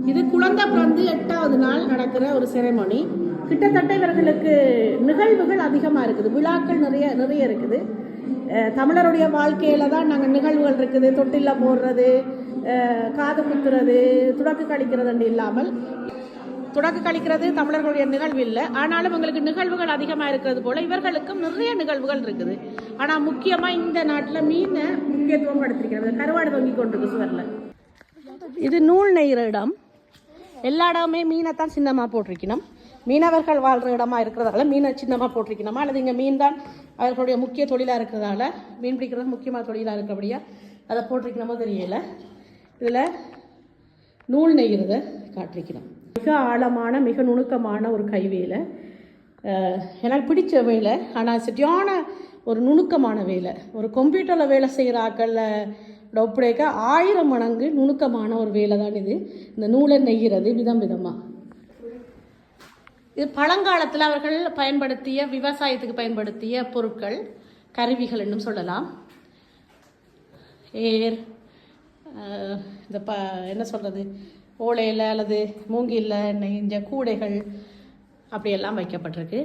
இது குழந்தை பிறந்து 8வது நாள் நடக்கிற ஒரு செரெமனி. கிட்டத்தட்ட இவர்களுக்கு நிகழ்வுகள் அதிகமாக இருக்குது, விழாக்கள் நிறைய இருக்குது. தமிழருடைய வாழ்க்கையில் தான் நாங்கள் நிகழ்வுகள் இருக்குது. தொட்டில்ல போடுறது, காது குத்துறது, துடக்கு கழிக்கிறதுன்னு இல்லாமல், துடக்கு கழிக்கிறது தமிழர்களுடைய நிகழ்வு இல்லை. ஆனாலும் எங்களுக்கு நிகழ்வுகள் அதிகமாக இருக்கிறது போல் இவர்களுக்கும் நிறைய நிகழ்வுகள் இருக்குது. ஆனால் முக்கியமாக இந்த நாட்டில் மீனை முக்கியத்துவம் படுத்திருக்கிறது. கருவாடு தொங்கி கொண்டிருக்கு சுவரில். இது நூல் நெய்கிற இடம். எல்லா இடமே மீனை தான் சின்னமாக போட்டிருக்கணும். மீனவர்கள் வாழ்கிற இடமா இருக்கிறதால மீனை சின்னமாக போட்டிருக்கணுமா, அல்லது இங்கே மீன் தான் அவர்களுடைய முக்கிய தொழிலாக இருக்கிறதால, மீன் பிடிக்கிறது முக்கியமாக தொழிலாக இருக்கிறபடியா அதை போட்டிருக்கணுமோ தெரியல. இதில் நூல் நெய்கிறத காட்டிருக்கணும். மிக ஆழமான மிக நுணுக்கமான ஒரு கைவேலை. எனக்கு பிடிச்ச வேலை. ஆனால் சரியான ஒரு நுணுக்கமான வேலை. ஒரு கம்ப்யூட்டரில் வேலை செய்கிற ஆக்களில் ஒப்படைக்க 1000 மடங்கு நுணுக்கமான ஒரு வேலை தான் இது. இந்த நூலை நெய்கிறது விதம் விதமாக. இது பழங்காலத்தில் அவர்கள் பயன்படுத்திய, விவசாயத்துக்கு பயன்படுத்திய பொருட்கள், கருவிகள் என்னும் சொல்லலாம். ஏர், இந்த என்ன சொல்கிறது, ஓலையில் அல்லது மூங்கிலில் நெய்ஞ்ச கூடைகள் அப்படியெல்லாம் வைக்கப்பட்டிருக்கு.